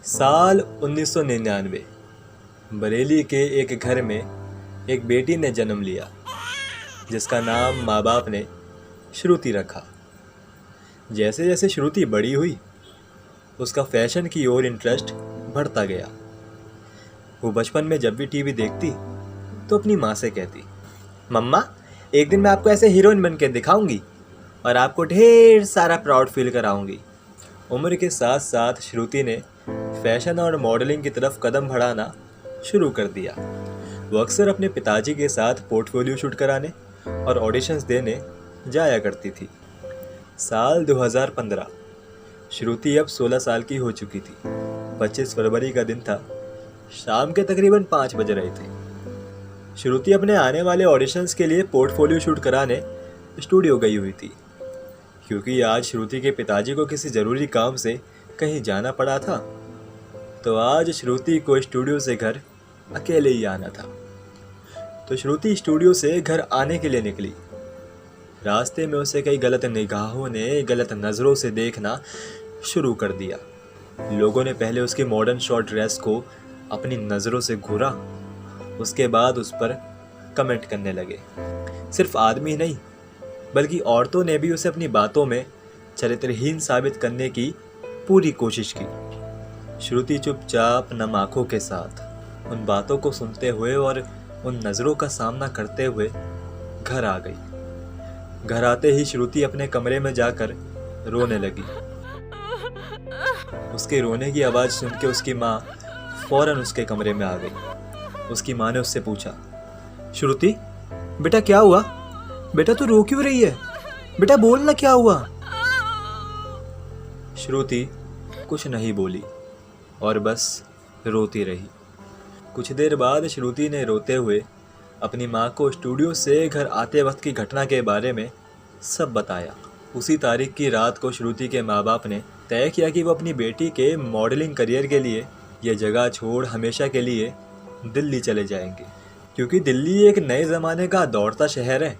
साल 1999 बरेली के एक घर में एक बेटी ने जन्म लिया जिसका नाम माँ बाप ने श्रुति रखा। जैसे जैसे श्रुति बड़ी हुई उसका फैशन की ओर इंटरेस्ट बढ़ता गया। वो बचपन में जब भी टीवी देखती तो अपनी माँ से कहती, मम्मा एक दिन मैं आपको ऐसे हीरोइन बन के दिखाऊंगी और आपको ढेर सारा प्राउड फील कराऊंगी। उम्र के साथ साथ श्रुति ने फैशन और मॉडलिंग की तरफ कदम बढ़ाना शुरू कर दिया। वो अक्सर अपने पिताजी के साथ पोर्टफोलियो शूट कराने और ऑडिशंस देने जाया करती थी। साल 2015 श्रुति अब 16 साल की हो चुकी थी। 25 फरवरी का दिन था। शाम के तकरीबन 5 बज रहे थे। श्रुति अपने आने वाले ऑडिशंस के लिए पोर्टफोलियो शूट कराने स्टूडियो गई हुई थी, क्योंकि आज श्रुति के पिताजी को किसी ज़रूरी काम से कहीं जाना पड़ा था। तो आज श्रुति को स्टूडियो से घर अकेले ही आना था। तो श्रुति स्टूडियो से घर आने के लिए निकली। रास्ते में उसे कई गलत निगाहों ने गलत नज़रों से देखना शुरू कर दिया। लोगों ने पहले उसकी मॉडर्न शॉर्ट ड्रेस को अपनी नज़रों से घूरा, उसके बाद उस पर कमेंट करने लगे। सिर्फ आदमी नहीं बल्कि औरतों ने भी उसे अपनी बातों में चरित्रहीन साबित करने की पूरी कोशिश की। श्रुति चुपचाप नम आंखों के साथ उन बातों को सुनते हुए और उन नज़रों का सामना करते हुए घर आ गई। घर आते ही श्रुति अपने कमरे में जाकर रोने लगी। उसके रोने की आवाज़ सुन के उसकी माँ फौरन उसके कमरे में आ गई। उसकी माँ ने उससे पूछा, श्रुति बेटा क्या हुआ? बेटा तू रो क्यों रही है? बेटा बोल ना क्या हुआ? श्रुति कुछ नहीं बोली और बस रोती रही। कुछ देर बाद श्रुति ने रोते हुए अपनी माँ को स्टूडियो से घर आते वक्त की घटना के बारे में सब बताया। उसी तारीख की रात को श्रुति के माँ बाप ने तय किया कि वो अपनी बेटी के मॉडलिंग करियर के लिए ये जगह छोड़ हमेशा के लिए दिल्ली चले जाएंगे, क्योंकि दिल्ली एक नए ज़माने का दौड़ता शहर है।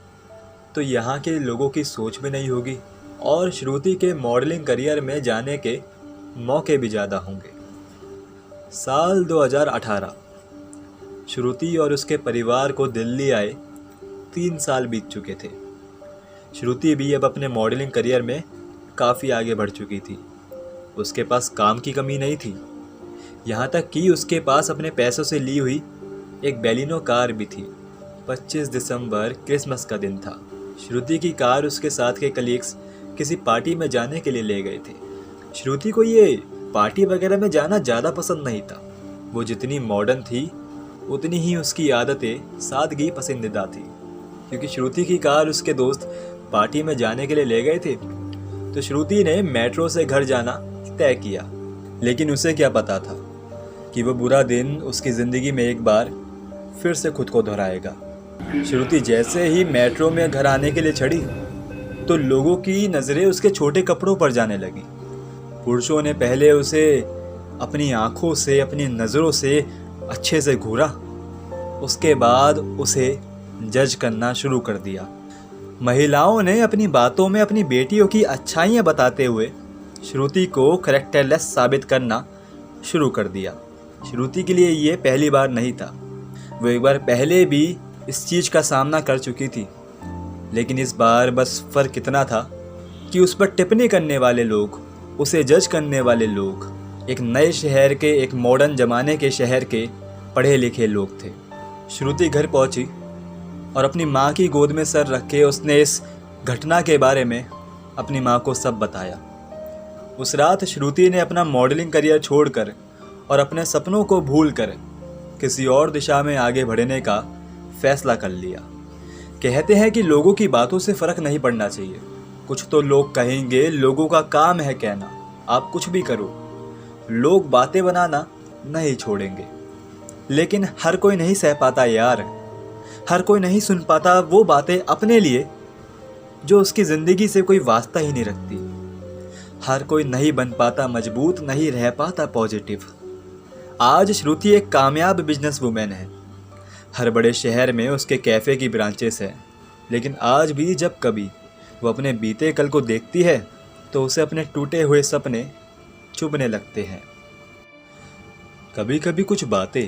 तो यहाँ के लोगों की सोच भी नहीं होगी और श्रुति के मॉडलिंग करियर में जाने के मौके भी ज़्यादा होंगे। साल 2018 श्रुति और उसके परिवार को दिल्ली आए 3 साल बीत चुके थे। श्रुति भी अब अपने मॉडलिंग करियर में काफ़ी आगे बढ़ चुकी थी। उसके पास काम की कमी नहीं थी, यहाँ तक कि उसके पास अपने पैसों से ली हुई एक बैलिनो कार भी थी। 25 दिसंबर क्रिसमस का दिन था। श्रुति की कार उसके साथ के कलीग्स किसी पार्टी में जाने के लिए ले गए थे। श्रुति को ये पार्टी वगैरह में जाना ज़्यादा पसंद नहीं था। वो जितनी मॉडर्न थी उतनी ही उसकी आदतें सादगी पसंदीदा थी। क्योंकि श्रुति की कार उसके दोस्त पार्टी में जाने के लिए ले गए थे तो श्रुति ने मेट्रो से घर जाना तय किया। लेकिन उसे क्या पता था कि वो बुरा दिन उसकी ज़िंदगी में एक बार फिर से खुद को दोहराएगा। श्रुति जैसे ही मेट्रो में घर आने के लिए चढ़ी तो लोगों की नज़रें उसके छोटे कपड़ों पर जाने लगी। पुरुषों ने पहले उसे अपनी आंखों से, अपनी नज़रों से अच्छे से घूरा, उसके बाद उसे जज करना शुरू कर दिया। महिलाओं ने अपनी बातों में अपनी बेटियों की अच्छाइयाँ बताते हुए श्रुति को करैक्टरलेस साबित करना शुरू कर दिया। श्रुति के लिए ये पहली बार नहीं था। वो एक बार पहले भी इस चीज़ का सामना कर चुकी थी, लेकिन इस बार बस फ़र्क इतना था कि उस पर टिप्पणी करने वाले लोग, उसे जज करने वाले लोग एक नए शहर के, एक मॉडर्न ज़माने के शहर के पढ़े लिखे लोग थे। श्रुति घर पहुंची और अपनी माँ की गोद में सर रख के उसने इस घटना के बारे में अपनी माँ को सब बताया। उस रात श्रुति ने अपना मॉडलिंग करियर छोड़कर और अपने सपनों को भूलकर किसी और दिशा में आगे बढ़ने का फैसला कर लिया। कहते हैं कि लोगों की बातों से फ़र्क नहीं पड़ना चाहिए। कुछ तो लोग कहेंगे, लोगों का काम है कहना, आप कुछ भी करो, लोग बातें बनाना नहीं छोड़ेंगे। लेकिन हर कोई नहीं सह पाता यार, हर कोई नहीं सुन पाता वो बातें अपने लिए जो उसकी ज़िंदगी से कोई वास्ता ही नहीं रखती। हर कोई नहीं बन पाता मजबूत, नहीं रह पाता पॉजिटिव। आज श्रुति एक कामयाब बिजनेस वूमेन है। हर बड़े शहर में उसके कैफ़े की ब्रांचेस हैं, लेकिन आज भी जब कभी वो अपने बीते कल को देखती है तो उसे अपने टूटे हुए सपने चुभने लगते हैं। कभी कभी कुछ बातें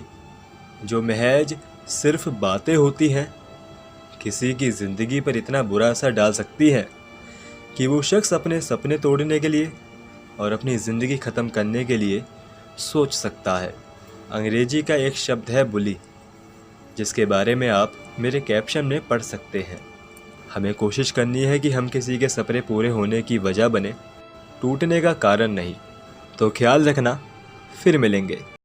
जो महज सिर्फ बातें होती हैं किसी की ज़िंदगी पर इतना बुरा असर डाल सकती है कि वो शख्स अपने सपने तोड़ने के लिए और अपनी ज़िंदगी ख़त्म करने के लिए सोच सकता है। अंग्रेजी का एक शब्द है बुली, जिसके बारे में आप मेरे कैप्शन में पढ़ सकते हैं। हमें कोशिश करनी है कि हम किसी के सपने पूरे होने की वजह बने, टूटने का कारण नहीं। तो ख्याल रखना, फिर मिलेंगे।